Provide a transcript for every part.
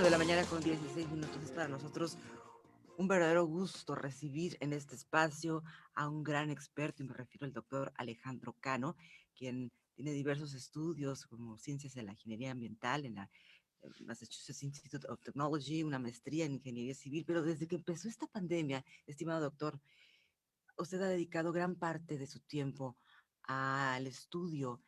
de la mañana con 16 minutos. Es para nosotros un verdadero gusto recibir en este espacio a un gran experto, y me refiero al doctor Alejandro Cano, quien tiene diversos estudios como ciencias de la ingeniería ambiental en la Massachusetts Institute of Technology, una maestría en ingeniería civil, pero desde que empezó esta pandemia, estimado doctor, usted ha dedicado gran parte de su tiempo al estudio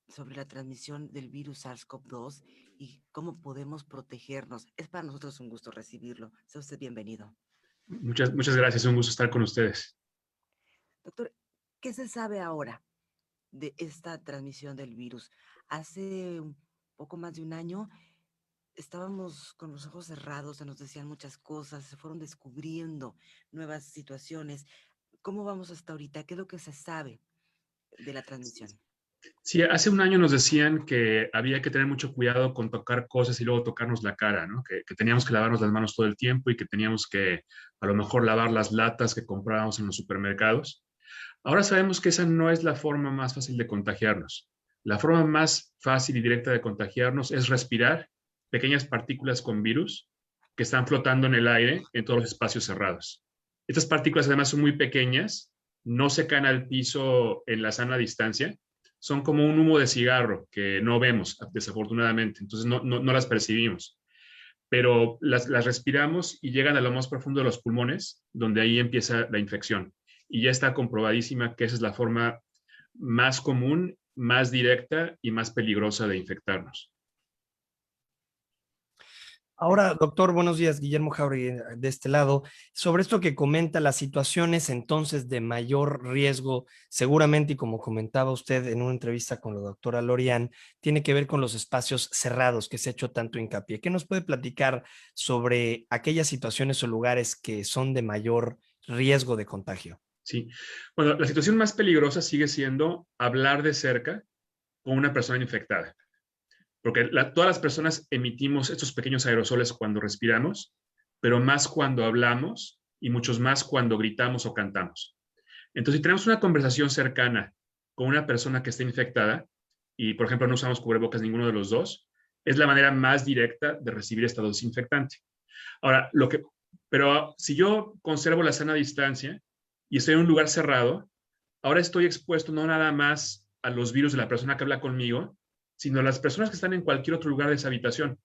sobre la transmisión del virus SARS-CoV-2 y cómo podemos protegernos. Es para nosotros un gusto recibirlo. Sea usted bienvenido. Muchas gracias, un gusto estar con ustedes. Doctor, ¿qué se sabe ahora de esta transmisión del virus? Hace un poco más de un año estábamos con los ojos cerrados, se nos decían muchas cosas, se fueron descubriendo nuevas situaciones. ¿Cómo vamos hasta ahorita? ¿Qué es lo que se sabe de la transmisión? Sí, hace un año nos decían que había que tener mucho cuidado con tocar cosas y luego tocarnos la cara, ¿no? Que teníamos que lavarnos las manos todo el tiempo y que teníamos que a lo mejor lavar las latas que comprábamos en los supermercados. Ahora sabemos que esa no es la forma más fácil de contagiarnos. La forma más fácil y directa de contagiarnos es respirar pequeñas partículas con virus que están flotando en el aire en todos los espacios cerrados. Estas partículas además son muy pequeñas, no se caen al piso en la sana distancia, son como un humo de cigarro que no vemos, desafortunadamente, entonces no las percibimos, pero las respiramos y llegan a lo más profundo de los pulmones, donde ahí empieza la infección. Y ya está comprobadísima que esa es la forma más común, más directa y más peligrosa de infectarnos. Ahora, doctor, buenos días, Guillermo Jauregui de este lado. Sobre esto que comenta, las situaciones entonces de mayor riesgo, seguramente, y como comentaba usted en una entrevista con la doctora Lorian, tiene que ver con los espacios cerrados que se ha hecho tanto hincapié. ¿Qué nos puede platicar sobre aquellas situaciones o lugares que son de mayor riesgo de contagio? Sí, bueno, la situación más peligrosa sigue siendo hablar de cerca con una persona infectada. Porque todas las personas emitimos estos pequeños aerosoles cuando respiramos, pero más cuando hablamos y muchos más cuando gritamos o cantamos. Entonces, si tenemos una conversación cercana con una persona que está infectada y, por ejemplo, no usamos cubrebocas ninguno de los dos, es la manera más directa de recibir esta dosis infectante. Ahora, pero si yo conservo la sana distancia y estoy en un lugar cerrado, ahora estoy expuesto no nada más a los virus de la persona que habla conmigo, sino a las personas que están en cualquier otro lugar de esa habitación.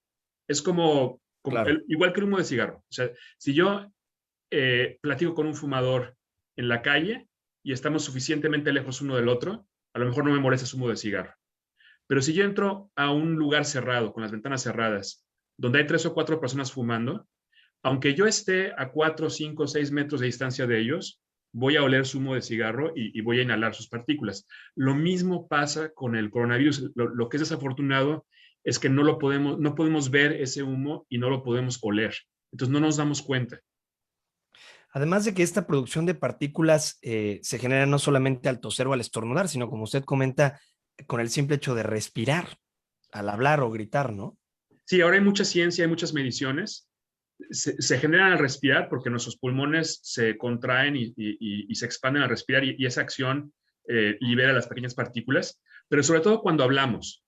Es Claro. igual que el humo de cigarro. O sea, si yo platico con un fumador en la calle y estamos suficientemente lejos uno del otro, a lo mejor no me molesta ese humo de cigarro. Pero si yo entro a un lugar cerrado, con las ventanas cerradas, donde hay 3 o 4 personas fumando, aunque yo esté a 4, 5, 6 metros de distancia de ellos, voy a oler su humo de cigarro y voy a inhalar sus partículas. Lo mismo pasa con el coronavirus. Lo que es desafortunado es que no podemos ver ese humo y no lo podemos oler. Entonces no nos damos cuenta. Además de que esta producción de partículas se genera no solamente al toser o al estornudar, sino como usted comenta, con el simple hecho de respirar, al hablar o gritar, ¿no? Sí, ahora hay mucha ciencia, hay muchas mediciones. Se generan al respirar porque nuestros pulmones se contraen y se expanden al respirar y esa acción libera las pequeñas partículas, pero sobre todo cuando hablamos.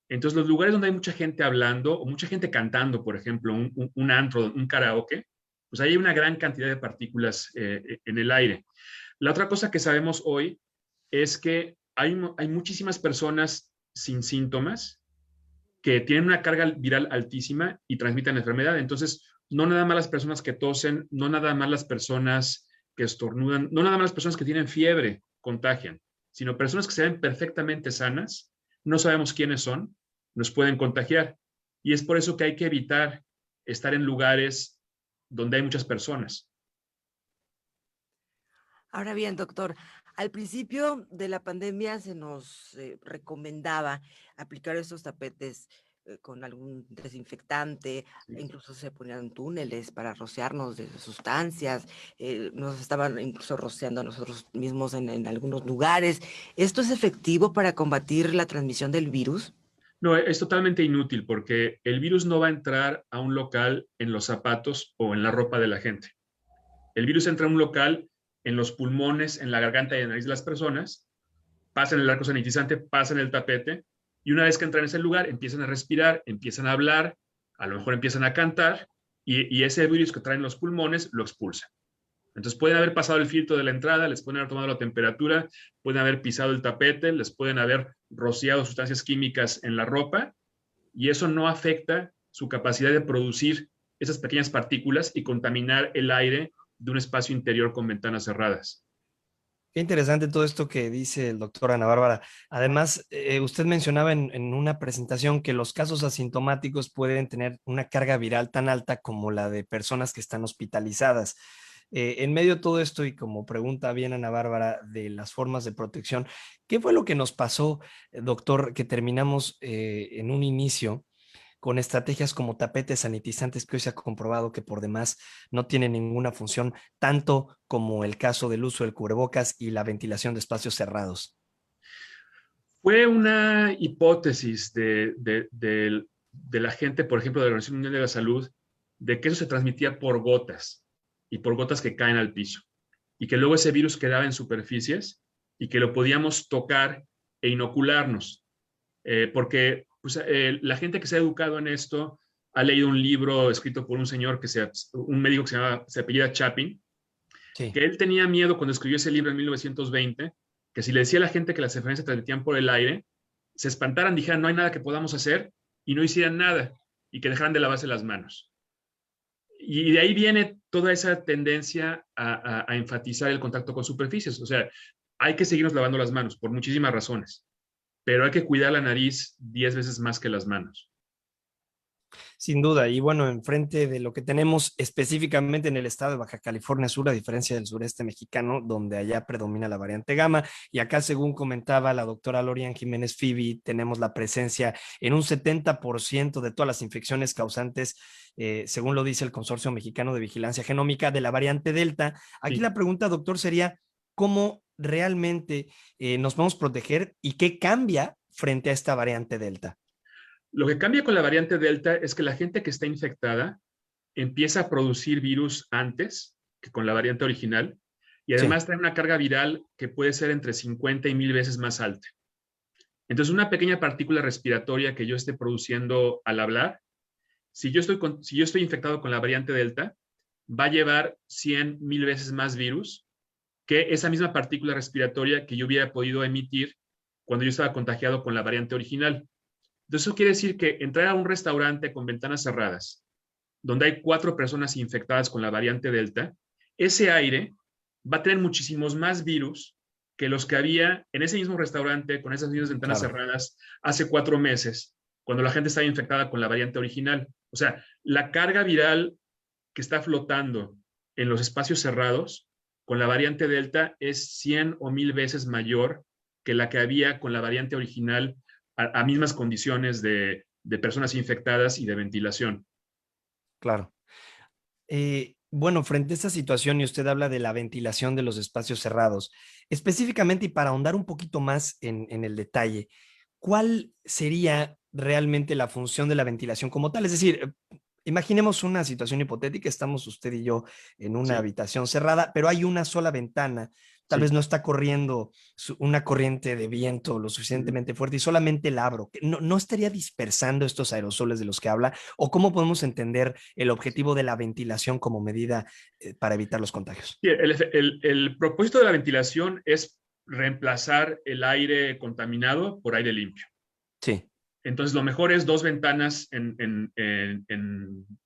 Entonces, los lugares donde hay mucha gente hablando o mucha gente cantando, por ejemplo, un antro, un karaoke, pues hay una gran cantidad de partículas en el aire. La otra cosa que sabemos hoy es que hay muchísimas personas sin síntomas que tienen una carga viral altísima y transmiten la enfermedad. Entonces, no nada más las personas que tosen, no nada más las personas que estornudan, no nada más las personas que tienen fiebre contagian, sino personas que se ven perfectamente sanas, no sabemos quiénes son, nos pueden contagiar. Y es por eso que hay que evitar estar en lugares donde hay muchas personas. Ahora bien, doctor, al principio de la pandemia se nos recomendaba aplicar estos tapetes con algún desinfectante, incluso se ponían túneles para rociarnos de sustancias, nos estaban incluso rociando a nosotros mismos en algunos lugares. ¿Esto es efectivo para combatir la transmisión del virus? No, es totalmente inútil porque el virus no va a entrar a un local en los zapatos o en la ropa de la gente. El virus entra a un local en los pulmones, en la garganta y en la nariz de las personas, pasan el arco sanitizante, pasan el tapete, y una vez que entran en ese lugar, empiezan a respirar, empiezan a hablar, a lo mejor empiezan a cantar y ese virus que traen los pulmones lo expulsan. Entonces pueden haber pasado el filtro de la entrada, les pueden haber tomado la temperatura, pueden haber pisado el tapete, les pueden haber rociado sustancias químicas en la ropa y eso no afecta su capacidad de producir esas pequeñas partículas y contaminar el aire de un espacio interior con ventanas cerradas. Qué interesante todo esto que dice el doctor Ana Bárbara. Además, usted mencionaba en una presentación que los casos asintomáticos pueden tener una carga viral tan alta como la de personas que están hospitalizadas. En medio de todo esto, y como pregunta bien Ana Bárbara de las formas de protección, ¿qué fue lo que nos pasó, doctor, que terminamos en un inicio con estrategias como tapetes sanitizantes que hoy se ha comprobado que por demás no tienen ninguna función, tanto como el caso del uso del cubrebocas y la ventilación de espacios cerrados? Fue una hipótesis de la gente, por ejemplo, de la Organización Mundial de la Salud, de que eso se transmitía por gotas y por gotas que caen al piso y que luego ese virus quedaba en superficies y que lo podíamos tocar e inocularnos. Porque pues, la gente que se ha educado en esto ha leído un libro escrito por un señor, un médico que se apellida Chapin, Sí. que él tenía miedo cuando escribió ese libro en 1920, que si le decía a la gente que las enfermedades se transmitían por el aire, se espantaran, dijeran no hay nada que podamos hacer y no hicieran nada y que dejaran de lavarse las manos. Y de ahí viene toda esa tendencia a enfatizar el contacto con superficies. O sea, hay que seguirnos lavando las manos por muchísimas razones, pero hay que cuidar la nariz 10 veces más que las manos. Sin duda, y bueno, enfrente de lo que tenemos específicamente en el estado de Baja California Sur, a diferencia del sureste mexicano, donde allá predomina la variante gamma, y acá, según comentaba la doctora Lorian Jiménez Fibi, tenemos la presencia en un 70% de todas las infecciones causantes, según lo dice el Consorcio Mexicano de Vigilancia Genómica, de la variante Delta. Aquí Sí. la pregunta, doctor, sería, ¿cómo realmente nos podemos proteger y qué cambia frente a esta variante Delta? Lo que cambia con la variante Delta es que la gente que está infectada empieza a producir virus antes que con la variante original y además Sí. trae una carga viral que puede ser entre 50 y 1000 veces más alta. Entonces, una pequeña partícula respiratoria que yo esté produciendo al hablar, si yo estoy infectado con la variante Delta, va a llevar 100, 1000 veces más virus que esa misma partícula respiratoria que yo hubiera podido emitir cuando yo estaba contagiado con la variante original. Entonces, eso quiere decir que entrar a un restaurante con ventanas cerradas, donde hay 4 personas infectadas con la variante Delta, ese aire va a tener muchísimos más virus que los que había en ese mismo restaurante con esas mismas ventanas cerradas hace 4 meses, cuando la gente estaba infectada con la variante original. O sea, la carga viral que está flotando en los espacios cerrados con la variante Delta es 100 o 1000 veces mayor que la que había con la variante original a mismas condiciones de personas infectadas y de ventilación. Claro. Bueno, frente a esta situación, y usted habla de la ventilación de los espacios cerrados, específicamente y para ahondar un poquito más en el detalle, ¿cuál sería realmente la función de la ventilación como tal? Es decir, imaginemos una situación hipotética, estamos usted y yo en una Sí, habitación cerrada, pero hay una sola ventana, tal sí. vez no está corriendo una corriente de viento lo suficientemente fuerte y solamente la abro. ¿No estaría dispersando estos aerosoles de los que habla? ¿O cómo podemos entender el objetivo de la ventilación como medida para evitar los contagios? Sí, el propósito de la ventilación es reemplazar el aire contaminado por aire limpio. Sí. Entonces, lo mejor es 2 ventanas en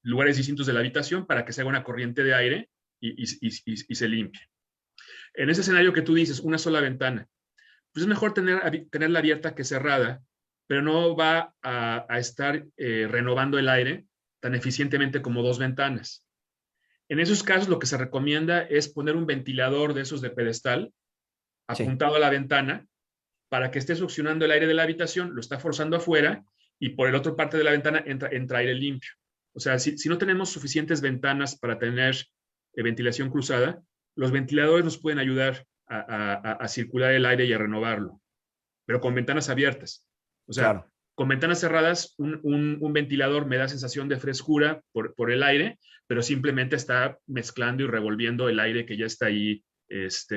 lugares distintos de la habitación para que se haga una corriente de aire y se limpie. En ese escenario que tú dices, una sola ventana, pues es mejor tenerla abierta que cerrada, pero no va a estar renovando el aire tan eficientemente como 2 ventanas. En esos casos, lo que se recomienda es poner un ventilador de esos de pedestal Sí. apuntado a la ventana para que esté succionando el aire de la habitación, lo está forzando afuera y por el otro parte de la ventana entra aire limpio. O sea, si no tenemos suficientes ventanas para tener ventilación cruzada, los ventiladores nos pueden ayudar a circular el aire y a renovarlo, pero con ventanas abiertas. O sea, Claro. con ventanas cerradas, un ventilador me da sensación de frescura por el aire, pero simplemente está mezclando y revolviendo el aire que ya está ahí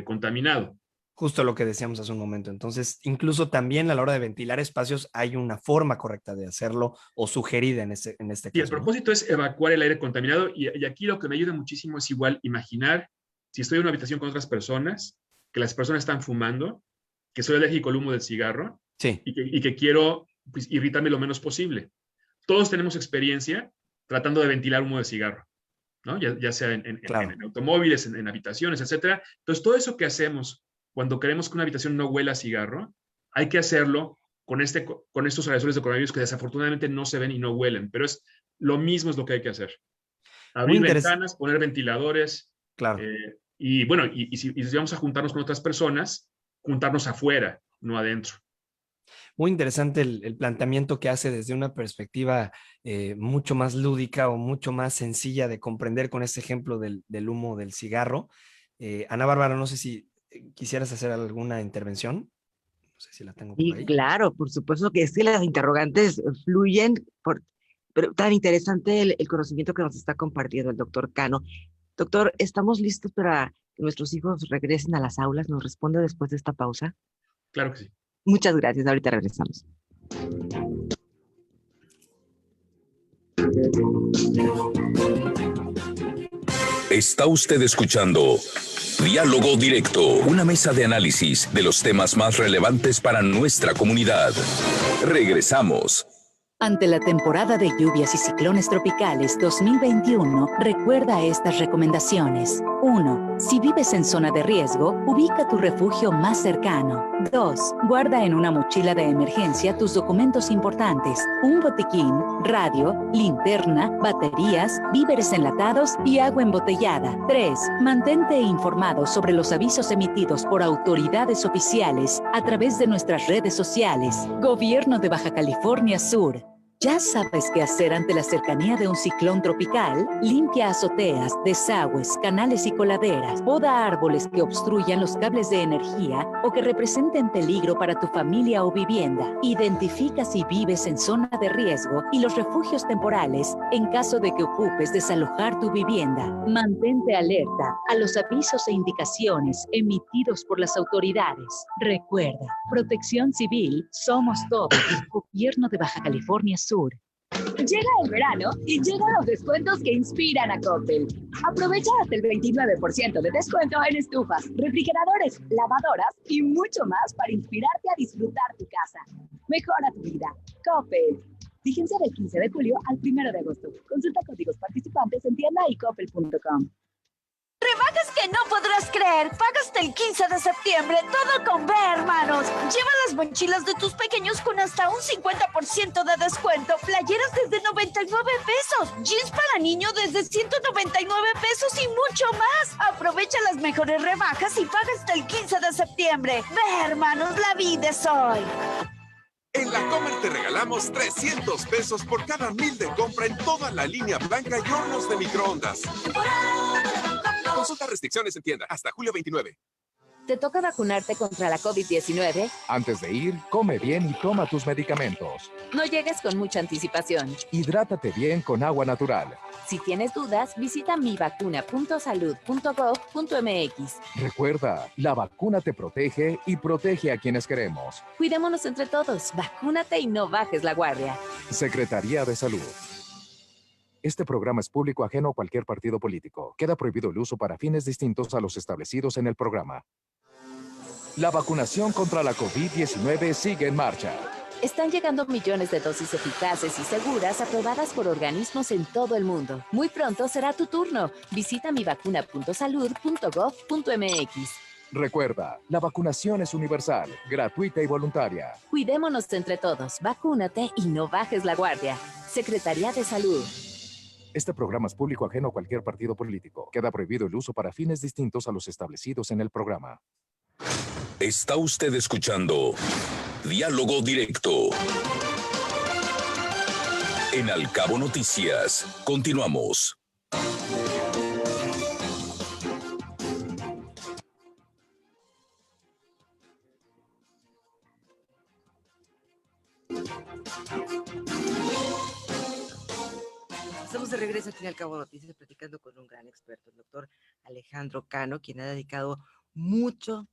contaminado. Justo lo que decíamos hace un momento. Entonces, incluso también a la hora de ventilar espacios hay una forma correcta de hacerlo o sugerida en este Y el caso, ¿no? propósito es evacuar el aire contaminado y aquí lo que me ayuda muchísimo es igual imaginar si estoy en una habitación con otras personas, que las personas están fumando, que soy alérgico al humo del cigarro Sí, y que quiero pues, irritarme lo menos posible. Todos tenemos experiencia tratando de ventilar humo de cigarro, ¿no? Ya sea claro. en automóviles, en habitaciones, etcétera. Entonces, todo eso que hacemos cuando queremos que una habitación no huela a cigarro, hay que hacerlo con estos aerosoles de coronavirus que desafortunadamente no se ven y no huelen, pero lo mismo es lo que hay que hacer. Muy Abrir interesante. ventanas, poner ventiladores, Claro. y bueno, si vamos a juntarnos con otras personas, juntarnos afuera, no adentro. Muy interesante el planteamiento que hace desde una perspectiva mucho más lúdica o mucho más sencilla de comprender con este ejemplo del humo del cigarro. Ana Bárbara, no sé si quisieras hacer alguna intervención. No sé si la tengo por Y ahí. claro, por supuesto que sí, las interrogantes fluyen, pero tan interesante el conocimiento que nos está compartiendo el doctor Cano. Doctor, ¿estamos listos para que nuestros hijos regresen a las aulas? ¿Nos responde después de esta pausa? Claro que sí. Muchas gracias, ahorita regresamos. Está usted escuchando Diálogo Directo, una mesa de análisis de los temas más relevantes para nuestra comunidad. Regresamos. Ante la temporada de lluvias y ciclones tropicales 2021, recuerda estas recomendaciones. 1. Si vives en zona de riesgo, ubica tu refugio más cercano. 2. Guarda en una mochila de emergencia tus documentos importantes, un botiquín, radio, linterna, baterías, víveres enlatados y agua embotellada. 3. Mantente informado sobre los avisos emitidos por autoridades oficiales a través de nuestras redes sociales. Gobierno de Baja California Sur. ¿Ya sabes qué hacer ante la cercanía de un ciclón tropical? Limpia azoteas, desagües, canales y coladeras. Poda árboles que obstruyan los cables de energía o que representen peligro para tu familia o vivienda. Identifica si vives en zona de riesgo y los refugios temporales en caso de que ocupes desalojar tu vivienda. Mantente alerta a los avisos e indicaciones emitidos por las autoridades. Recuerda, Protección Civil somos todos. Gobierno de Baja California Sur. Llega el verano y llegan los descuentos que inspiran a Coppel. Aprovecha hasta el 29% de descuento en estufas, refrigeradores, lavadoras y mucho más para inspirarte a disfrutar tu casa. Mejora tu vida. Coppel. Fíjense del 15 de julio al 1 de agosto. Consulta códigos participantes en tienda y coppel.com. Rebajas que no podrás creer. Paga hasta el 15 de septiembre. Todo con B, hermanos. Lleva las mochilas de tus pequeños con hasta un 50% de descuento. Playeras desde 99 pesos. Jeans para niño desde 199 pesos y mucho más. Aprovecha las mejores rebajas y paga hasta el 15 de septiembre. Ve, hermanos, la vida es hoy. En La Comer te regalamos 300 pesos por cada 1000 de compra en toda la línea blanca y hornos de microondas. Consulta restricciones en tienda hasta julio 29. ¿Te toca vacunarte contra la COVID-19? Antes de ir, come bien y toma tus medicamentos. No llegues con mucha anticipación. Hidrátate bien con agua natural. Si tienes dudas, visita mivacuna.salud.gov.mx. Recuerda, la vacuna te protege y protege a quienes queremos. Cuidémonos entre todos. Vacúnate y no bajes la guardia. Secretaría de Salud. Este programa es público ajeno a cualquier partido político. Queda prohibido el uso para fines distintos a los establecidos en el programa. La vacunación contra la COVID-19 sigue en marcha. Están llegando millones de dosis eficaces y seguras aprobadas por organismos en todo el mundo. Muy pronto será tu turno. Visita mivacuna.salud.gov.mx. Recuerda, la vacunación es universal, gratuita y voluntaria. Cuidémonos entre todos. Vacúnate y no bajes la guardia. Secretaría de Salud. Este programa es público ajeno a cualquier partido político. Queda prohibido el uso para fines distintos a los establecidos en el programa. Está usted escuchando Diálogo Directo. En Al Cabo Noticias, continuamos. Estamos de regreso aquí en Al Cabo Noticias platicando con un gran experto, el doctor Alejandro Cano, quien ha dedicado mucho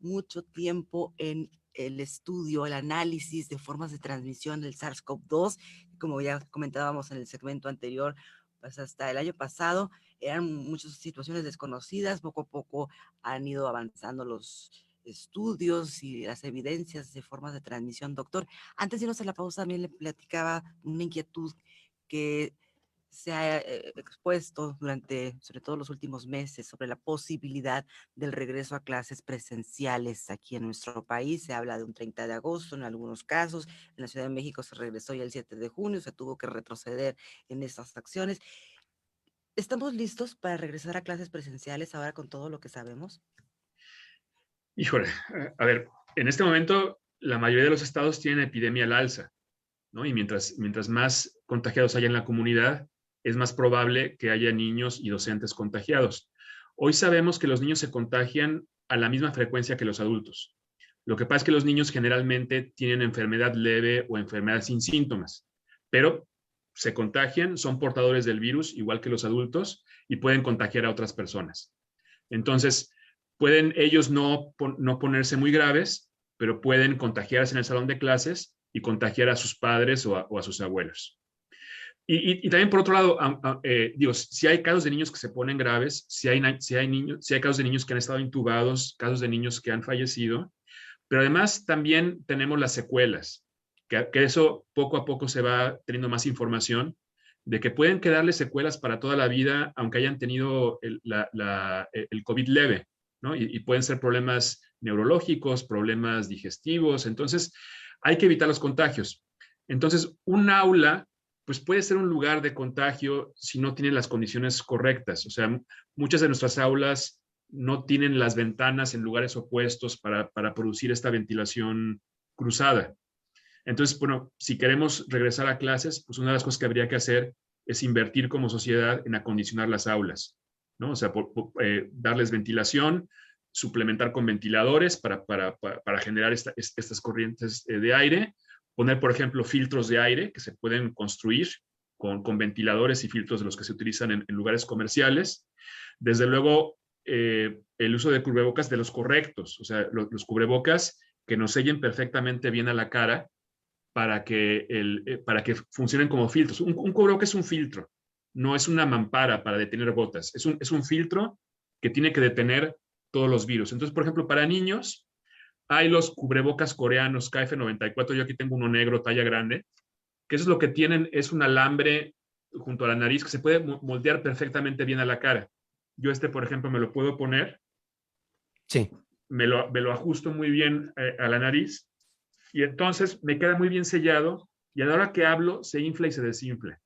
tiempo en el estudio, el análisis de formas de transmisión del SARS-CoV-2. Como ya comentábamos en el segmento anterior, pues hasta el año pasado eran muchas situaciones desconocidas. Poco a poco han ido avanzando los estudios y las evidencias de formas de transmisión. Doctor, antes de irnos a la pausa, también le platicaba una inquietud que se ha expuesto durante, sobre todo los últimos meses, sobre la posibilidad del regreso a clases presenciales aquí en nuestro país. Se habla de un 30 de agosto en algunos casos. En la Ciudad de México se regresó ya el 7 de junio, se tuvo que retroceder en estas acciones. ¿Estamos listos para regresar a clases presenciales ahora con todo lo que sabemos? Híjole, a ver, en este momento la mayoría de los estados tienen epidemia al alza, ¿no? Y mientras más contagiados haya en la comunidad, es más probable que haya niños y docentes contagiados. Hoy sabemos que los niños se contagian a la misma frecuencia que los adultos. Lo que pasa es que los niños generalmente tienen enfermedad leve o enfermedad sin síntomas, pero se contagian, son portadores del virus igual que los adultos y pueden contagiar a otras personas. Entonces, pueden ellos no ponerse muy graves, pero pueden contagiarse en el salón de clases y contagiar a sus padres o a sus abuelos. Y también, por otro lado, digo, si hay casos de niños que se ponen graves, si hay casos de niños que han estado intubados, casos de niños que han fallecido, pero además también tenemos las secuelas, que eso poco a poco se va teniendo más información, de que pueden quedarles secuelas para toda la vida, aunque hayan tenido el COVID leve, ¿no? Y pueden ser problemas neurológicos, problemas digestivos. Entonces, hay que evitar los contagios. Entonces, un aula, pues puede ser un lugar de contagio si no tiene las condiciones correctas. O sea, muchas de nuestras aulas no tienen las ventanas en lugares opuestos para producir esta ventilación cruzada. Entonces, bueno, si queremos regresar a clases, pues una de las cosas que habría que hacer es invertir como sociedad en acondicionar las aulas, ¿no? O sea, darles ventilación, suplementar con ventiladores para generar estas corrientes de aire, poner, por ejemplo, filtros de aire que se pueden construir con ventiladores y filtros de los que se utilizan en lugares comerciales. Desde luego, el uso de cubrebocas de los correctos, o sea, los cubrebocas que nos sellen perfectamente bien a la cara para que funcionen como filtros. Un cubrebocas es un filtro, no es una mampara para detener gotas, es un filtro que tiene que detener todos los virus. Entonces, por ejemplo, para niños, hay los cubrebocas coreanos KF94, yo aquí tengo uno negro, talla grande, que eso es lo que tienen, es un alambre junto a la nariz que se puede moldear perfectamente bien a la cara. Yo por ejemplo, me lo puedo poner. Sí. Me lo ajusto muy bien a la nariz y entonces me queda muy bien sellado y a la hora que hablo se infla y se desinfla.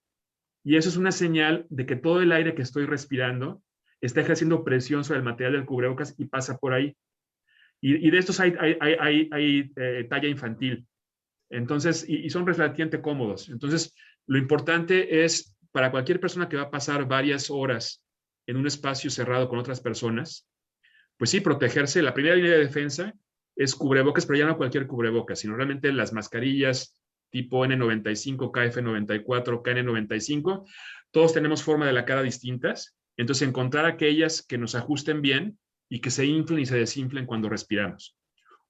Y eso es una señal de que todo el aire que estoy respirando está ejerciendo presión sobre el material del cubrebocas y pasa por ahí. Y de estos hay talla infantil. Entonces, y son relativamente cómodos. Entonces, lo importante es, para cualquier persona que va a pasar varias horas en un espacio cerrado con otras personas, pues sí, protegerse. La primera línea de defensa es cubrebocas, pero ya no cualquier cubrebocas, sino realmente las mascarillas tipo N95, KF94, KN95. Todos tenemos forma de la cara distintas. Entonces, encontrar aquellas que nos ajusten bien y que se inflen y se desinflen cuando respiramos.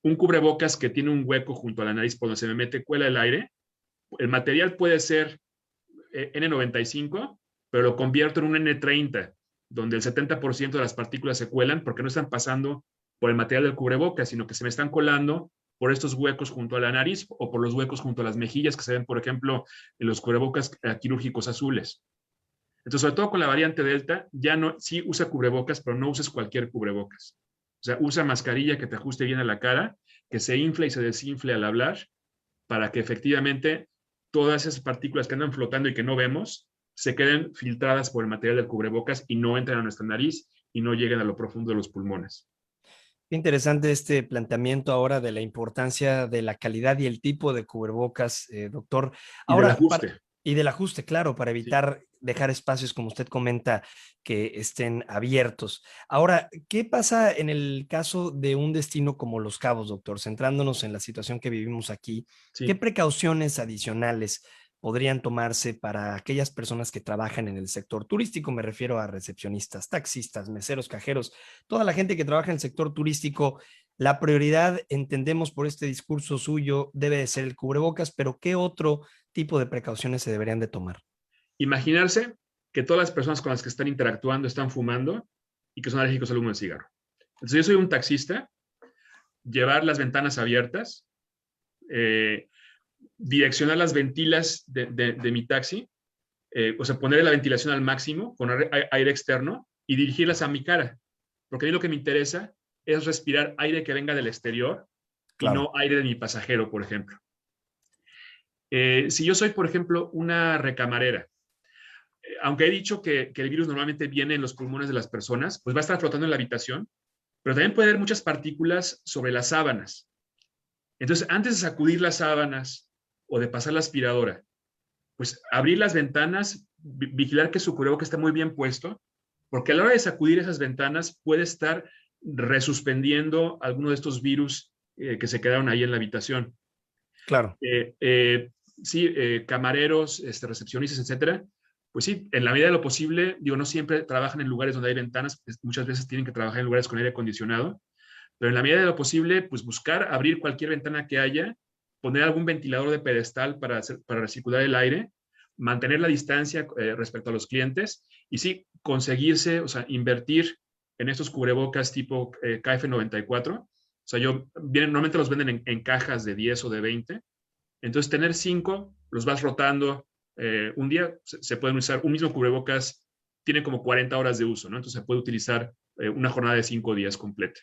Un cubrebocas que tiene un hueco junto a la nariz por donde se me cuela el aire, el material puede ser N95, pero lo convierto en un N30, donde el 70% de las partículas se cuelan porque no están pasando por el material del cubrebocas, sino que se me están colando por estos huecos junto a la nariz o por los huecos junto a las mejillas que se ven, por ejemplo, en los cubrebocas quirúrgicos azules. Entonces, sobre todo con la variante Delta, ya no, sí usa cubrebocas, pero no uses cualquier cubrebocas. O sea, usa mascarilla que te ajuste bien a la cara, que se infle y se desinfle al hablar, para que efectivamente todas esas partículas que andan flotando y que no vemos, se queden filtradas por el material del cubrebocas y no entren a nuestra nariz y no lleguen a lo profundo de los pulmones. Qué interesante este planteamiento ahora de la importancia de la calidad y el tipo de cubrebocas, doctor. Ahora, y del ajuste. Y del ajuste, claro, para evitar dejar espacios, como usted comenta, que estén abiertos. Ahora, ¿qué pasa en el caso de un destino como Los Cabos, doctor? Centrándonos en la situación que vivimos aquí, ¿qué precauciones adicionales podrían tomarse para aquellas personas que trabajan en el sector turístico? Me refiero a recepcionistas, taxistas, meseros, cajeros, toda la gente que trabaja en el sector turístico. La prioridad, entendemos por este discurso suyo, debe de ser el cubrebocas, pero ¿qué otro tipo de precauciones se deberían de tomar? Imaginarse que todas las personas con las que están interactuando están fumando y que son alérgicos al humo del cigarro. Entonces, yo soy un taxista, llevar las ventanas abiertas, direccionar las ventilas de mi taxi, o sea, poner la ventilación al máximo con aire externo y dirigirlas a mi cara. Porque a mí lo que me interesa es respirar aire que venga del exterior, claro, y no aire de mi pasajero, por ejemplo. Si yo soy, por ejemplo, una recamarera, aunque he dicho que el virus normalmente viene en los pulmones de las personas, pues va a estar flotando en la habitación, pero también puede haber muchas partículas sobre las sábanas. Entonces, antes de sacudir las sábanas o de pasar la aspiradora, pues abrir las ventanas, vigilar que su cubrebocas esté muy bien puesto, porque a la hora de sacudir esas ventanas puede estar resuspendiendo alguno de estos virus que se quedaron ahí en la habitación. Claro. Sí, camareros, recepcionistas, etcétera. Pues sí, en la medida de lo posible, digo, no siempre trabajan en lugares donde hay ventanas, pues muchas veces tienen que trabajar en lugares con aire acondicionado, pero en la medida de lo posible, pues buscar abrir cualquier ventana que haya, poner algún ventilador de pedestal para recircular el aire, mantener la distancia respecto a los clientes y sí, conseguirse, o sea, invertir en estos cubrebocas tipo KF94. O sea, normalmente los venden en cajas de 10 o de 20. Entonces, tener 5, los vas rotando. Un día se pueden usar, un mismo cubrebocas tiene como 40 horas de uso, ¿no? Entonces se puede utilizar una jornada de 5 días completa.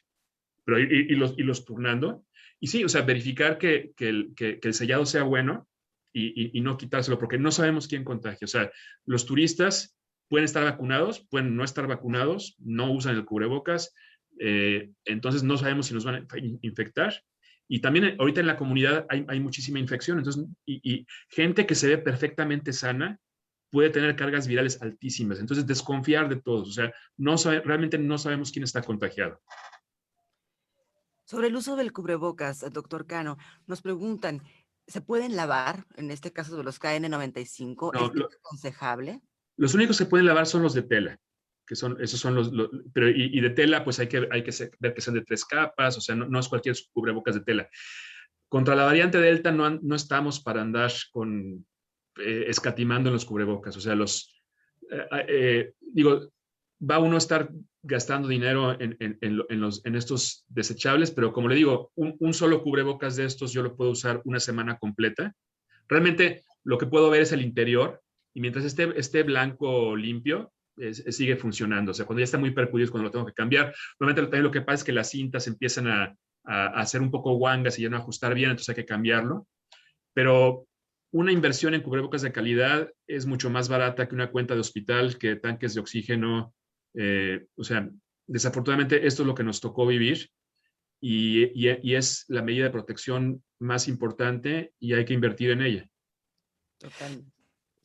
Pero los turnando. Y sí, o sea, verificar que el sellado sea bueno y no quitárselo, porque no sabemos quién contagia. O sea, los turistas pueden estar vacunados, pueden no estar vacunados, no usan el cubrebocas, entonces no sabemos si nos van a infectar. Y también ahorita en la comunidad hay muchísima infección, entonces, y gente que se ve perfectamente sana puede tener cargas virales altísimas. Entonces, desconfiar de todos. O sea, realmente no sabemos quién está contagiado. Sobre el uso del cubrebocas, doctor Cano, nos preguntan, ¿se pueden lavar? En este caso de los KN95, No, ¿es aconsejable? Los únicos que se pueden lavar son los de tela, que son, esos son pero y de tela, pues hay que ver que sean de 3 capas, o sea, no es cualquier cubrebocas de tela. Contra la variante Delta no estamos para andar escatimando en los cubrebocas, o sea, digo, va uno a estar gastando dinero en estos desechables, pero como le digo, un solo cubrebocas de estos yo lo puedo usar una semana completa. Realmente lo que puedo ver es el interior, y mientras esté blanco limpio, sigue funcionando. O sea, cuando ya está muy percudido es cuando lo tengo que cambiar. Normalmente también lo que pasa es que las cintas empiezan a hacer un poco guangas y ya no ajustar bien, entonces hay que cambiarlo. Pero una inversión en cubrebocas de calidad es mucho más barata que una cuenta de hospital, que tanques de oxígeno. O sea, desafortunadamente esto es lo que nos tocó vivir y es la medida de protección más importante y hay que invertir en ella. Totalmente.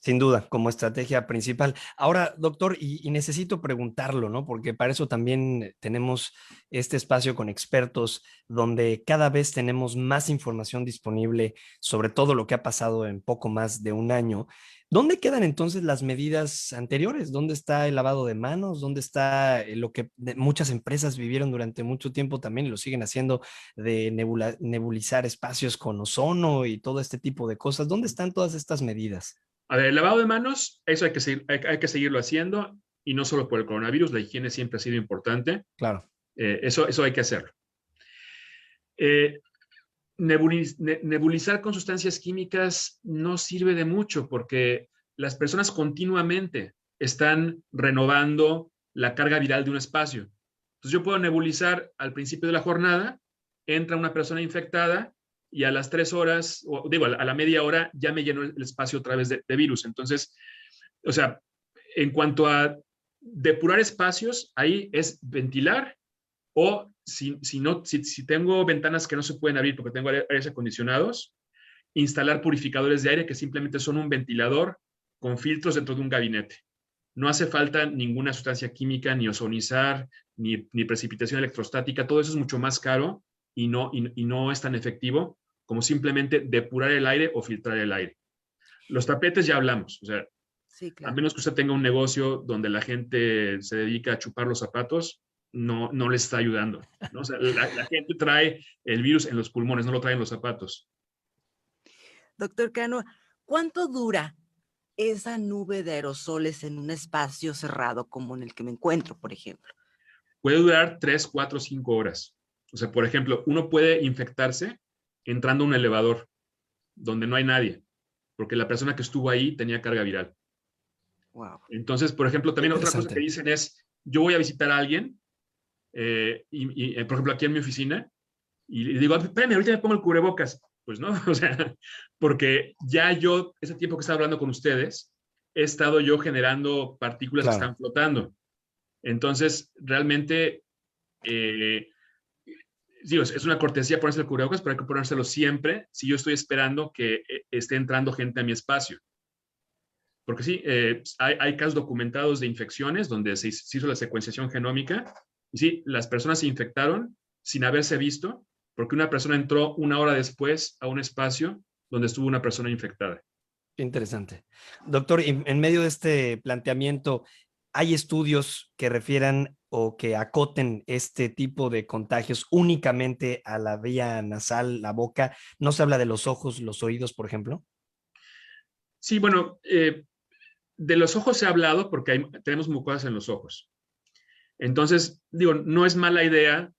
Sin duda, como estrategia principal. Ahora, doctor, y necesito preguntarlo, ¿no? Porque para eso también tenemos este espacio con expertos donde cada vez tenemos más información disponible sobre todo lo que ha pasado en poco más de un año. ¿Dónde quedan entonces las medidas anteriores? ¿Dónde está el lavado de manos? ¿Dónde está lo que muchas empresas vivieron durante mucho tiempo también y lo siguen haciendo, de nebulizar espacios con ozono y todo este tipo de cosas? ¿Dónde están todas estas medidas? A ver, el lavado de manos, eso hay que seguirlo haciendo, y no solo por el coronavirus, la higiene siempre ha sido importante. Claro. Eso hay que hacerlo. Nebulizar con sustancias químicas no sirve de mucho porque las personas continuamente están renovando la carga viral de un espacio. Entonces yo puedo nebulizar al principio de la jornada, entra una persona infectada y a las 3 horas, a la media hora ya me llenó el espacio otra vez de virus. Entonces, o sea, en cuanto a depurar espacios, ahí es ventilar, o si tengo ventanas que no se pueden abrir porque tengo aires acondicionados, instalar purificadores de aire que simplemente son un ventilador con filtros dentro de un gabinete. No hace falta ninguna sustancia química, ni ozonizar, ni precipitación electrostática. Todo eso es mucho más caro y no es tan efectivo como simplemente depurar el aire o filtrar el aire. Los tapetes ya hablamos, o sea, Sí, a claro. menos que usted tenga un negocio donde la gente se dedica a chupar los zapatos, no le está ayudando, ¿no? O sea, la gente trae el virus en los pulmones, no lo trae en los zapatos. Doctor Cano, ¿cuánto dura esa nube de aerosoles en un espacio cerrado como en el que me encuentro, por ejemplo? Puede durar 3, 4, 5 horas. O sea, por ejemplo, uno puede infectarse entrando a un elevador donde no hay nadie, porque la persona que estuvo ahí tenía carga viral. Wow. Entonces, por ejemplo, también otra cosa que dicen es, yo voy a visitar a alguien, por ejemplo, aquí en mi oficina, y le digo, espérame, ahorita me pongo el cubrebocas. Pues no, o sea, porque ya yo, ese tiempo que estaba hablando con ustedes, he estado yo generando partículas que están flotando. Entonces, realmente, digo, es una cortesía ponerse el cubrebocas, pero hay que ponérselo siempre si yo estoy esperando que esté entrando gente a mi espacio. Porque sí, hay casos documentados de infecciones donde se hizo la secuenciación genómica y sí, las personas se infectaron sin haberse visto porque una persona entró 1 hora después a un espacio donde estuvo una persona infectada. Interesante. Doctor, en medio de este planteamiento, ¿hay estudios que refieran o que acoten este tipo de contagios únicamente a la vía nasal, la boca? ¿No se habla de los ojos, los oídos, por ejemplo? Sí, bueno, de los ojos se ha hablado porque tenemos mucosas en los ojos. Entonces, digo, no es mala idea,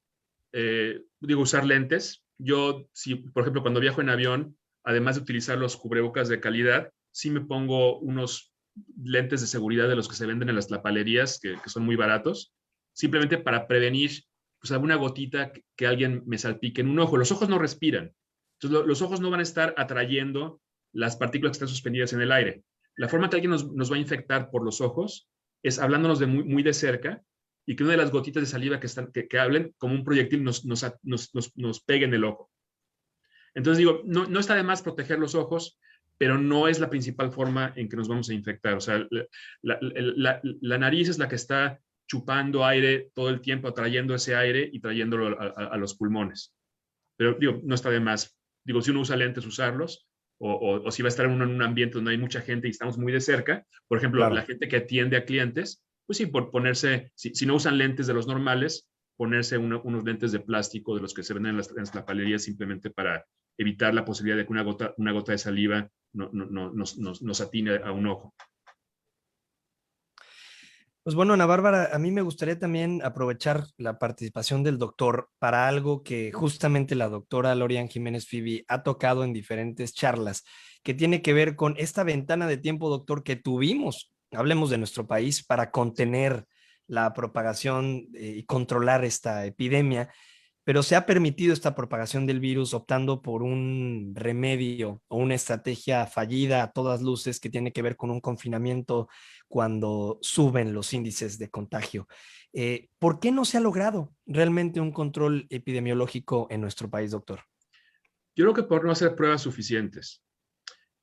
usar lentes. Yo, si, por ejemplo, cuando viajo en avión, además de utilizar los cubrebocas de calidad, sí me pongo unos lentes de seguridad de los que se venden en las tlapalerías, que son muy baratos, simplemente para prevenir pues, alguna gotita que alguien me salpique en un ojo. Los ojos no respiran. Entonces, los ojos no van a estar atrayendo las partículas que están suspendidas en el aire. La forma que alguien nos va a infectar por los ojos es hablándonos de muy de cerca y que una de las gotitas de saliva que hablen como un proyectil nos pegue en el ojo. Entonces digo, no está de más proteger los ojos, pero no es la principal forma en que nos vamos a infectar. O sea, la nariz es la que está chupando aire todo el tiempo, atrayendo ese aire y trayéndolo a los pulmones. Pero digo, no está de más. Digo, si uno usa lentes, usarlos, o si va a estar en un ambiente donde hay mucha gente y estamos muy de cerca, por ejemplo, claro, la gente que atiende a clientes, pues sí, por ponerse, si no usan lentes de los normales, ponerse unos lentes de plástico de los que se venden en las tlapalerías simplemente para evitar la posibilidad de que una gota de saliva nos atine a un ojo. Pues bueno, Ana Bárbara, a mí me gustaría también aprovechar la participación del doctor para algo que justamente la doctora Lorian Jiménez Fibi ha tocado en diferentes charlas, que tiene que ver con esta ventana de tiempo, doctor, que tuvimos, hablemos de nuestro país, para contener la propagación y controlar esta epidemia, pero se ha permitido esta propagación del virus optando por un remedio o una estrategia fallida a todas luces que tiene que ver con un confinamiento cuando suben los índices de contagio. ¿Por qué no se ha logrado realmente un control epidemiológico en nuestro país, doctor? Yo creo que por no hacer pruebas suficientes.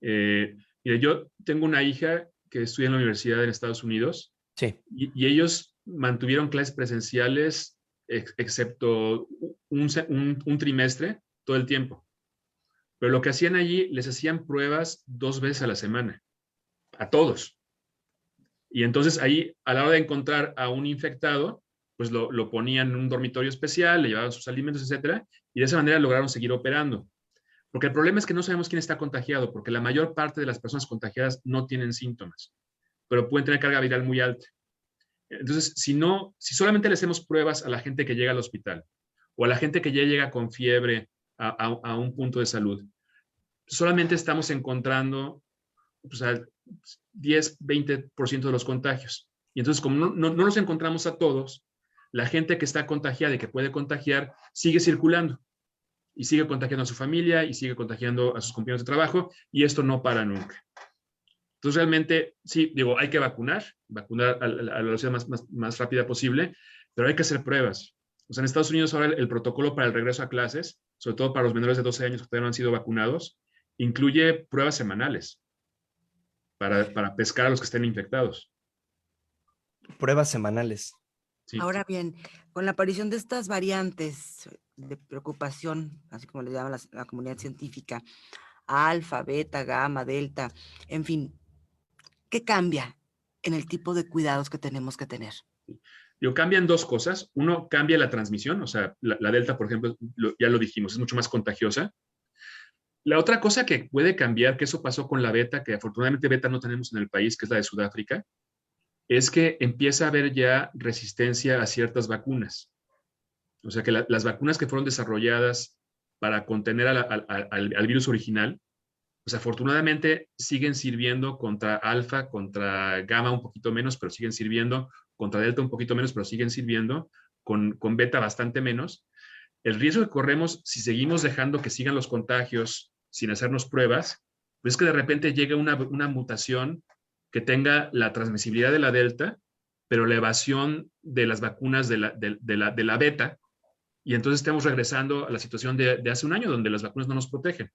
Mire, yo tengo una hija que estudia en la universidad en Estados Unidos. Sí. Y ellos mantuvieron clases presenciales excepto un trimestre todo el tiempo. Pero lo que hacían allí, les hacían pruebas 2 veces a la semana, a todos. Y entonces ahí, a la hora de encontrar a un infectado, pues lo ponían en un dormitorio especial, le llevaban sus alimentos, etcétera, y de esa manera lograron seguir operando. Porque el problema es que no sabemos quién está contagiado, porque la mayor parte de las personas contagiadas no tienen síntomas, pero pueden tener carga viral muy alta. Entonces, si solamente le hacemos pruebas a la gente que llega al hospital o a la gente que ya llega con fiebre a un punto de salud, solamente estamos encontrando pues, al 10-20% de los contagios. Y entonces, como no los encontramos a todos, la gente que está contagiada y que puede contagiar sigue circulando y sigue contagiando a su familia y sigue contagiando a sus compañeros de trabajo y esto no para nunca. Entonces, realmente, sí, digo, hay que vacunar a la velocidad más rápida posible, pero hay que hacer pruebas. O sea, en Estados Unidos ahora el protocolo para el regreso a clases, sobre todo para los menores de 12 años que todavía no han sido vacunados, incluye pruebas semanales para pescar a los que estén infectados. Pruebas semanales. Sí. Ahora bien, con la aparición de estas variantes de preocupación, así como le llama la comunidad científica, alfa, beta, gamma, delta, en fin, ¿qué cambia en el tipo de cuidados que tenemos que tener? Cambian dos cosas. Uno, cambia la transmisión, o sea, la delta, por ejemplo, ya lo dijimos, es mucho más contagiosa. La otra cosa que puede cambiar, que eso pasó con la beta, que afortunadamente beta no tenemos en el país, que es la de Sudáfrica, es que empieza a haber ya resistencia a ciertas vacunas. O sea, que las vacunas que fueron desarrolladas para contener al virus original, pues afortunadamente siguen sirviendo contra alfa, contra gamma un poquito menos, pero siguen sirviendo, contra delta un poquito menos, pero siguen sirviendo, con beta bastante menos. El riesgo que corremos si seguimos dejando que sigan los contagios sin hacernos pruebas, pues es que de repente llegue una mutación que tenga la transmisibilidad de la delta, pero la evasión de las vacunas de la beta, y entonces estamos regresando a la situación de hace un año, donde las vacunas no nos protegen.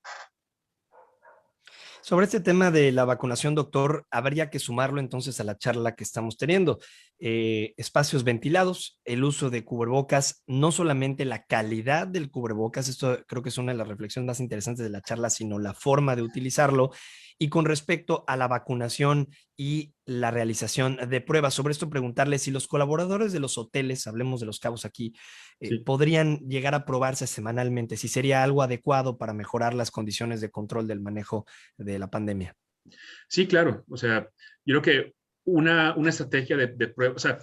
Sobre este tema de la vacunación, doctor, habría que sumarlo entonces a la charla que estamos teniendo. Espacios ventilados, el uso de cubrebocas, no solamente la calidad del cubrebocas, esto creo que es una de las reflexiones más interesantes de la charla, sino la forma de utilizarlo. Y con respecto a la vacunación y la realización de pruebas, sobre esto preguntarle si los colaboradores de los hoteles, hablemos de Los Cabos aquí, Sí. podrían llegar a probarse semanalmente, si sería algo adecuado para mejorar las condiciones de control del manejo de la pandemia. Sí, claro. O sea, yo creo que una estrategia de prueba, o sea,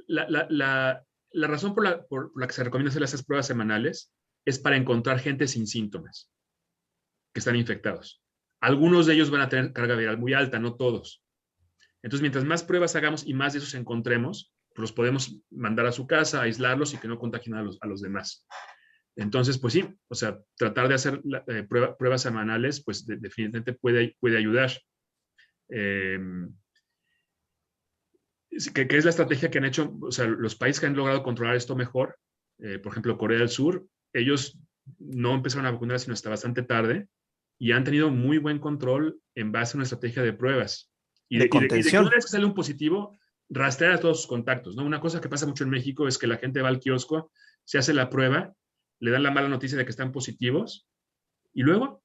la razón por la que se recomienda hacer esas pruebas semanales es para encontrar gente sin síntomas que están infectados. Algunos de ellos van a tener carga viral muy alta, no todos. Entonces, mientras más pruebas hagamos y más de esos encontremos, pues los podemos mandar a su casa, aislarlos y que no contagien a los demás. Entonces, pues sí, o sea, tratar de hacer pruebas semanales, pues definitivamente puede ayudar. Que es la estrategia que han hecho, o sea, los países que han logrado controlar esto mejor, por ejemplo, Corea del Sur, ellos no empezaron a vacunar sino hasta bastante tarde y han tenido muy buen control en base a una estrategia de pruebas. Y de que una vez que sale un positivo, rastrear a todos sus contactos, ¿no? Una cosa que pasa mucho en México es que la gente va al kiosco, se hace la prueba, le dan la mala noticia de que están positivos y luego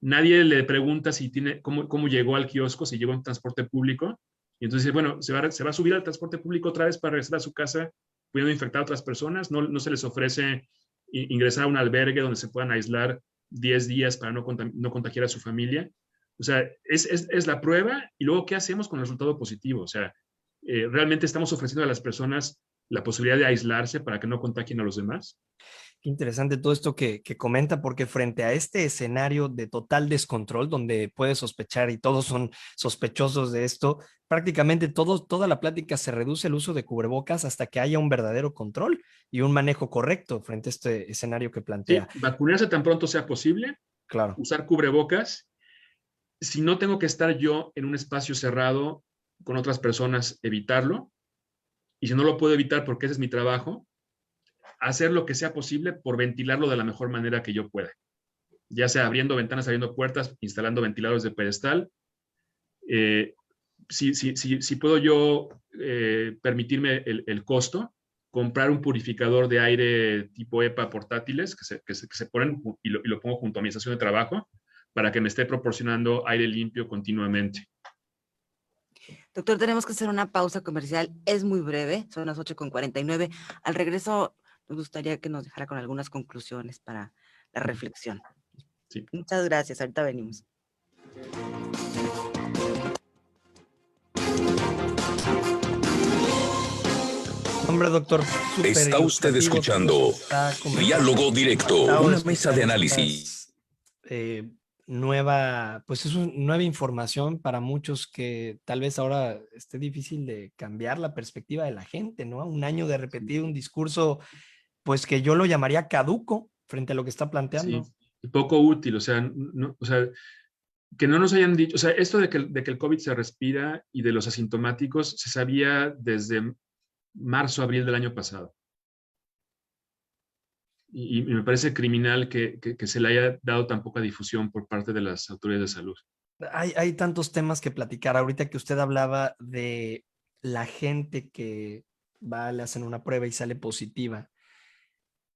nadie le pregunta si cómo llegó al kiosco, si llegó en transporte público. Y entonces dice, bueno, se va a subir al transporte público otra vez para regresar a su casa, pudiendo infectar a otras personas. No se les ofrece ingresar a un albergue donde se puedan aislar 10 días para no contagiar a su familia. O sea, es la prueba y luego, ¿qué hacemos con el resultado positivo? O sea, ¿realmente estamos ofreciendo a las personas la posibilidad de aislarse para que no contagien a los demás? Qué interesante todo esto que comenta, porque frente a este escenario de total descontrol, donde puedes sospechar y todos son sospechosos de esto, prácticamente toda la plática se reduce al uso de cubrebocas hasta que haya un verdadero control y un manejo correcto frente a este escenario que plantea. Sí, vacunarse tan pronto sea posible, claro. Usar cubrebocas. Si no tengo que estar yo en un espacio cerrado con otras personas, evitarlo. Y si no lo puedo evitar porque ese es mi trabajo, hacer lo que sea posible por ventilarlo de la mejor manera que yo pueda. Ya sea abriendo ventanas, abriendo puertas, instalando ventiladores de pedestal. Si puedo yo permitirme el costo, comprar un purificador de aire tipo EPA portátiles que se ponen y lo pongo junto a mi estación de trabajo para que me esté proporcionando aire limpio continuamente. Doctor, tenemos que hacer una pausa comercial. Es muy breve, son las 8:49. Al regreso, me gustaría que nos dejara con algunas conclusiones para la reflexión. Sí. Muchas gracias, ahorita venimos. Hombre, doctor. Está usted escuchando Diálogo Directo, una mesa de análisis. Nueva información para muchos que tal vez ahora esté difícil de cambiar la perspectiva de la gente, ¿no? Un año de repetir un discurso, pues que yo lo llamaría caduco frente a lo que está planteando. Sí, y poco útil, o sea, que no nos hayan dicho, o sea, esto de que el COVID se respira y de los asintomáticos se sabía desde marzo, abril del año pasado. Y me parece criminal que se le haya dado tan poca difusión por parte de las autoridades de salud. Hay tantos temas que platicar. Ahorita que usted hablaba de la gente que va, le hacen una prueba y sale positiva.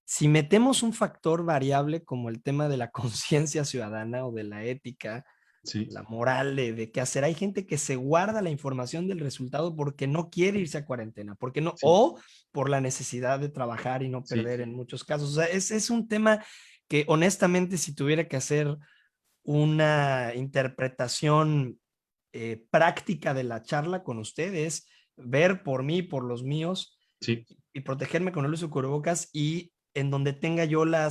si metemos un factor variable como el tema de la conciencia ciudadana o de la ética, Sí. la moral de qué hacer, hay gente que se guarda la información del resultado porque no quiere irse a cuarentena, porque no, Sí. o por la necesidad de trabajar y no Sí. perder en muchos casos. O sea, es un tema que honestamente, si tuviera que hacer una interpretación práctica de la charla con ustedes, ver por mí, por los míos, Sí. y protegerme con el uso de cubrebocas, y en donde tenga yo la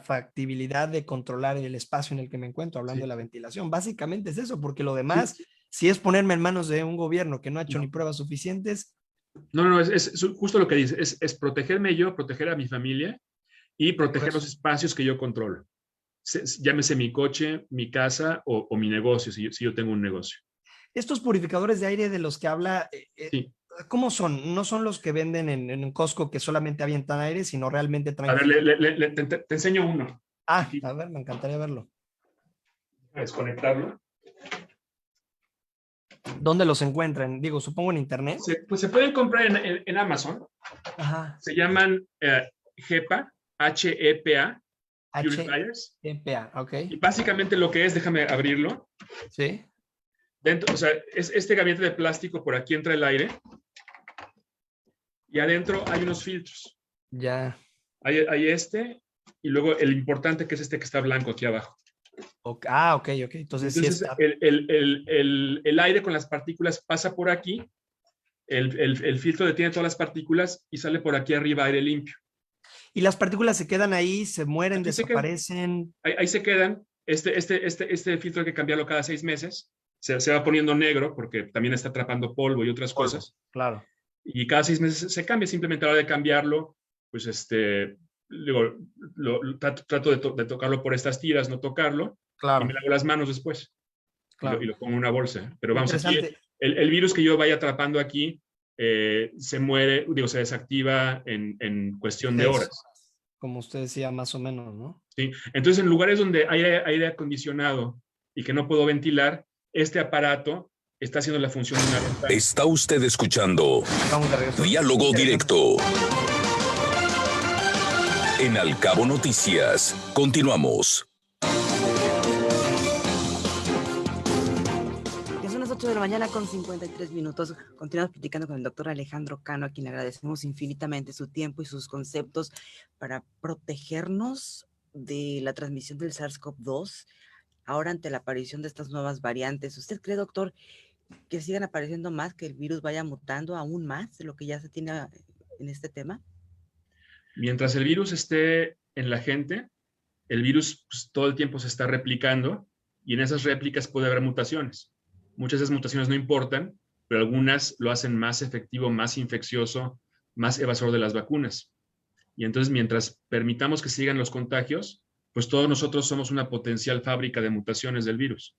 factibilidad de controlar el espacio en el que me encuentro, hablando Sí. de la ventilación. Básicamente es eso, porque lo Sí. demás, si es ponerme en manos de un gobierno que no ha hecho No. ni pruebas suficientes. No, es justo lo que dice, es protegerme yo, proteger a mi familia y proteger los espacios que yo controlo. Llámese mi coche, mi casa o mi negocio, si yo tengo un negocio. Estos purificadores de aire de los que habla, Sí. ¿cómo son? No son los que venden en Costco, que solamente avientan aire, sino realmente traen... A ver, te enseño uno. Ah, a ver, me encantaría verlo. A desconectarlo. ¿Dónde los encuentran? Digo, supongo en internet. Pues se pueden comprar en Amazon. Ajá. Se llaman HEPA, H-E-P-A, Purifiers. HEPA, ok. Y básicamente lo que es, déjame abrirlo. Sí. Dentro, o sea, es este gabinete de plástico, por aquí entra el aire. Y adentro hay unos filtros. Ya. Hay este, y luego el importante, que es este que está blanco aquí abajo. Ok, ok. Entonces sí está. el aire con las partículas pasa por aquí, el filtro detiene todas las partículas y sale por aquí arriba aire limpio. Y las partículas se quedan ahí, se mueren, Aquí desaparecen. Ahí se quedan. Este filtro hay que cambiarlo cada 6 meses. Se va poniendo negro porque también está atrapando polvo y otras cosas. Claro. Y cada 6 meses se cambia. Simplemente a la hora de cambiarlo, pues digo, trato de tocarlo por estas tiras, no tocarlo. Claro. Y me lavo las manos después. Claro. Y lo pongo en una bolsa. Pero vamos, aquí Interesante. el virus que yo vaya atrapando aquí se muere, digo, se desactiva en cuestión de horas. Como usted decía, más o menos, ¿no? ¿Sí? Entonces, en lugares donde hay aire acondicionado y que no puedo ventilar, este aparato está haciendo la función de una ventana. Está usted escuchando Vamos de regreso. Diálogo Directo. En Al Cabo Noticias. Continuamos. Ya son las 8 de la mañana con 53 minutos. Continuamos platicando con el doctor Alejandro Cano, a quien le agradecemos infinitamente su tiempo y sus conceptos para protegernos de la transmisión del SARS-CoV-2, ahora ante la aparición de estas nuevas variantes. ¿Usted cree, doctor, que sigan apareciendo más, que el virus vaya mutando aún más de lo que ya se tiene en este tema? Mientras el virus esté en la gente, el virus pues, todo el tiempo se está replicando y en esas réplicas puede haber mutaciones. Muchas de esas mutaciones no importan, pero algunas lo hacen más efectivo, más infeccioso, más evasor de las vacunas. Y entonces, mientras permitamos que sigan los contagios, pues todos nosotros somos una potencial fábrica de mutaciones del virus.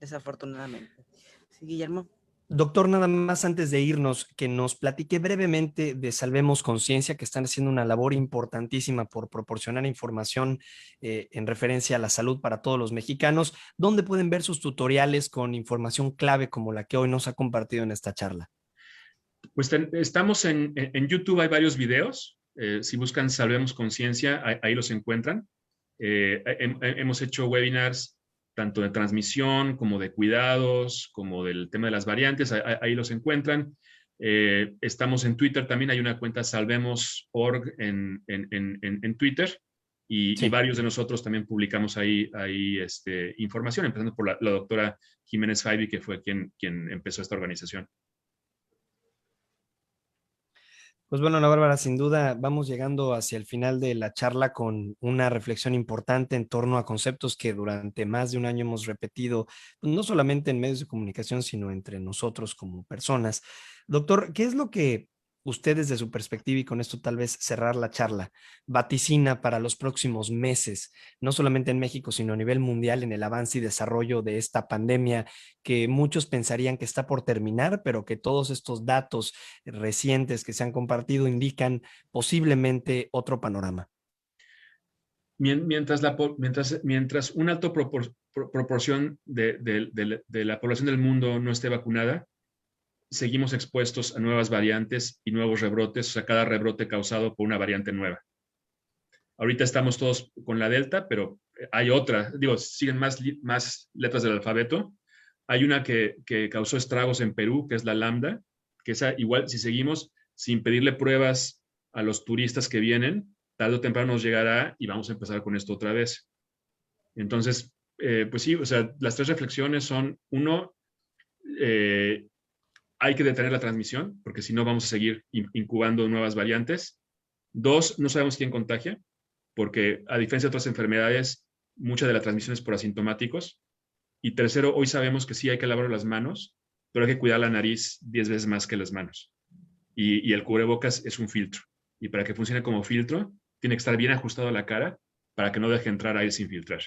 Desafortunadamente. Sí, Guillermo. Doctor, nada más antes de irnos, que nos platique brevemente de Salvemos Conciencia, que están haciendo una labor importantísima por proporcionar información en referencia a la salud para todos los mexicanos. ¿Dónde pueden ver sus tutoriales con información clave como la que hoy nos ha compartido en esta charla? Pues estamos en YouTube, hay varios videos. Si buscan Salvemos Conciencia, ahí los encuentran. Hemos hecho webinars tanto de transmisión como de cuidados, como del tema de las variantes, ahí los encuentran. Estamos en Twitter también, hay una cuenta Salvemos.org en Twitter, y varios de nosotros también publicamos ahí información, empezando por la doctora Jiménez Faibi, que fue quien empezó esta organización. Pues bueno, Ana Bárbara, sin duda vamos llegando hacia el final de la charla con una reflexión importante en torno a conceptos que durante más de un año hemos repetido, no solamente en medios de comunicación, sino entre nosotros como personas. Doctor, ¿qué es lo que usted desde su perspectiva, y con esto tal vez cerrar la charla, vaticina para los próximos meses, no solamente en México, sino a nivel mundial, en el avance y desarrollo de esta pandemia que muchos pensarían que está por terminar, pero que todos estos datos recientes que se han compartido indican posiblemente otro panorama? Mientras una alta proporción de la población del mundo no esté vacunada, seguimos expuestos a nuevas variantes y nuevos rebrotes, o sea, cada rebrote causado por una variante nueva. Ahorita estamos todos con la Delta, pero hay otra, digo, siguen más letras del alfabeto. Hay una que causó estragos en Perú, que es la Lambda, que esa igual, si seguimos sin pedirle pruebas a los turistas que vienen, tarde o temprano nos llegará y vamos a empezar con esto otra vez. Entonces, pues sí, o sea, las 3 reflexiones son, 1, hay que detener la transmisión, porque si no vamos a seguir incubando nuevas variantes. 2, no sabemos quién contagia, porque a diferencia de otras enfermedades, mucha de la transmisión es por asintomáticos. Y 3, hoy sabemos que sí hay que lavar las manos, pero hay que cuidar la nariz 10 veces más que las manos. Y el cubrebocas es un filtro. Y para que funcione como filtro, tiene que estar bien ajustado a la cara para que no deje entrar aire sin filtrar.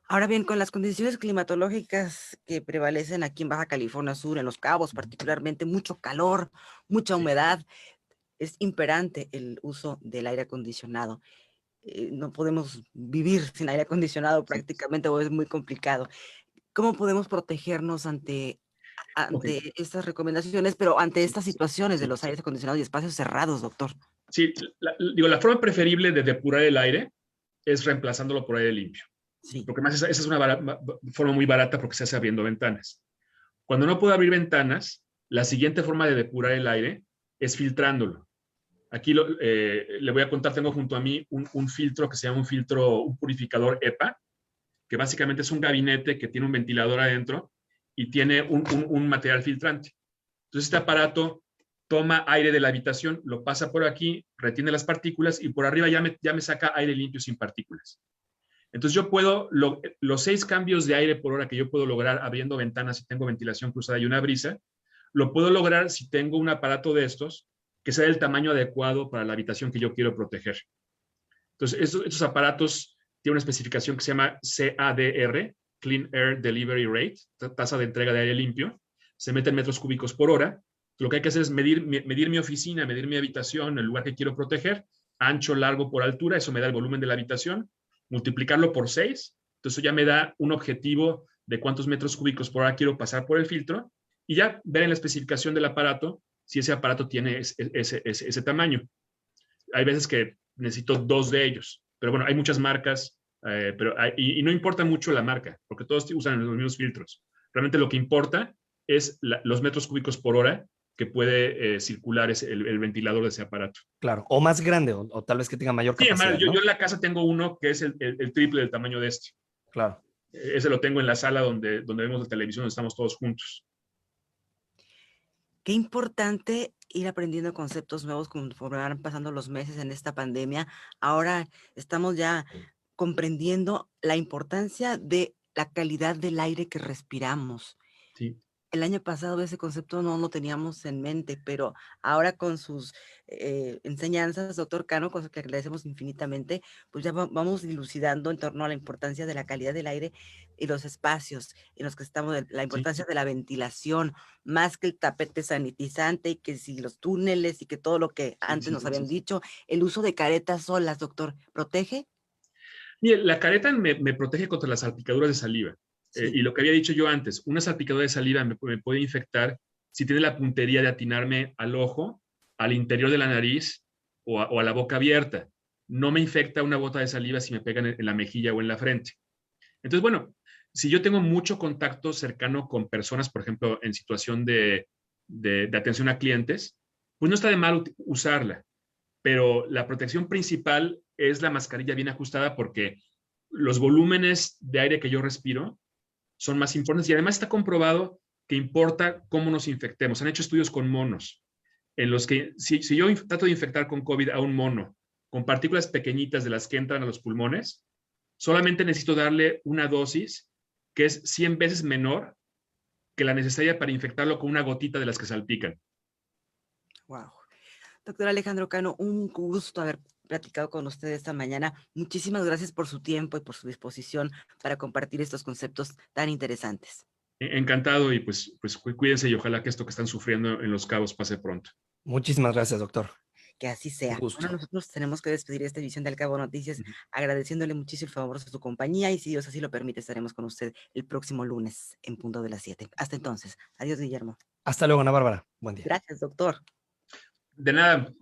Ahora bien, con las condiciones climatológicas que prevalecen aquí en Baja California Sur, en Los Cabos particularmente, mucho calor, mucha humedad, es imperante el uso del aire acondicionado. No podemos vivir sin aire acondicionado prácticamente, o es muy complicado. ¿Cómo podemos protegernos ante estas recomendaciones, pero ante estas situaciones de los aires acondicionados y espacios cerrados, doctor? Sí, la forma preferible de depurar el aire es reemplazándolo por aire limpio. Sí. Porque más esa es una forma muy barata porque se hace abriendo ventanas. Cuando no puedo abrir ventanas, la siguiente forma de depurar el aire es filtrándolo. Aquí le voy a contar, tengo junto a mí un filtro que se llama un purificador EPA, que básicamente es un gabinete que tiene un ventilador adentro y tiene un material filtrante. Entonces este aparato toma aire de la habitación, lo pasa por aquí, retiene las partículas y por arriba ya me saca aire limpio sin partículas. Entonces yo puedo, los 6 cambios de aire por hora que yo puedo lograr abriendo ventanas si tengo ventilación cruzada y una brisa, lo puedo lograr si tengo un aparato de estos que sea del tamaño adecuado para la habitación que yo quiero proteger. Entonces estos aparatos tienen una especificación que se llama CADR, Clean Air Delivery Rate, tasa de entrega de aire limpio, se mete en metros cúbicos por hora. Lo que hay que hacer es medir mi oficina, medir mi habitación, el lugar que quiero proteger, ancho, largo por altura, eso me da el volumen de la habitación, multiplicarlo por 6, entonces ya me da un objetivo de cuántos metros cúbicos por hora quiero pasar por el filtro, y ya ver en la especificación del aparato si ese aparato tiene ese tamaño. Hay veces que necesito 2 de ellos, pero bueno, hay muchas marcas, y no importa mucho la marca, porque todos usan los mismos filtros. Realmente lo que importa es los metros cúbicos por hora que puede circular el ventilador de ese aparato. Claro, o más grande, o tal vez que tenga mayor capacidad. Sí, yo en la casa tengo uno que es el triple del tamaño de este. Claro. Ese lo tengo en la sala donde vemos la televisión, donde estamos todos juntos. Qué importante ir aprendiendo conceptos nuevos conforme van pasando los meses en esta pandemia. Ahora estamos ya comprendiendo la importancia de la calidad del aire que respiramos. Sí. El año pasado ese concepto no lo teníamos en mente, pero ahora con sus enseñanzas, doctor Cano, cosa que agradecemos infinitamente, pues ya vamos dilucidando en torno a la importancia de la calidad del aire y los espacios en los que estamos, la importancia de la ventilación, más que el tapete sanitizante, y que si los túneles y que todo lo que antes nos habían dicho, el uso de caretas solas, doctor, ¿protege? Mire, la careta me protege contra las salpicaduras de saliva. Y lo que había dicho yo antes, una salpicadura de saliva me puede infectar si tiene la puntería de atinarme al ojo, al interior de la nariz o a la boca abierta. No me infecta una gota de saliva si me pegan en la mejilla o en la frente. Entonces, bueno, si yo tengo mucho contacto cercano con personas, por ejemplo, en situación de atención a clientes, pues no está de mal usarla. Pero la protección principal es la mascarilla bien ajustada, porque los volúmenes de aire que yo respiro son más importantes, y además está comprobado que importa cómo nos infectemos. Han hecho estudios con monos en los que si yo trato de infectar con COVID a un mono con partículas pequeñitas de las que entran a los pulmones, solamente necesito darle una dosis que es 100 veces menor que la necesaria para infectarlo con una gotita de las que salpican. Wow. Doctor Alejandro Cano, un gusto haber platicado con usted esta mañana. Muchísimas gracias por su tiempo y por su disposición para compartir estos conceptos tan interesantes. Encantado, y pues cuídense, y ojalá que esto que están sufriendo en Los Cabos pase pronto. Muchísimas gracias, doctor. Que así sea. Bueno, nosotros tenemos que despedir esta edición del Cabo Noticias, agradeciéndole muchísimo el favor de su compañía, y si Dios así lo permite, estaremos con usted el próximo lunes en punto de las 7. Hasta entonces. Adiós, Guillermo. Hasta luego, Ana Bárbara. Buen día. Gracias, doctor. De nada,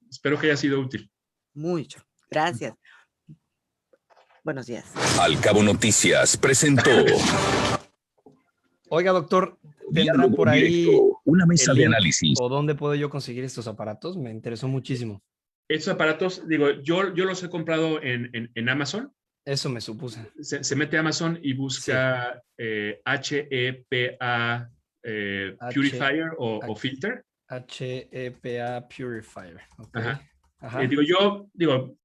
espero que haya sido útil. Mucho. Gracias. Buenos días. Al Cabo Noticias presentó Oiga, doctor, ¿tendrá Diálogo por ahí Directo, una mesa el de link análisis? o dónde puedo yo conseguir estos aparatos? Me interesó muchísimo. Estos aparatos, digo, yo los he comprado en Amazon. Eso me supuse. Se mete a Amazon y busca HEPA Purifier o Filter. HEPA Purifier. Okay. Ajá. Ajá. Digo,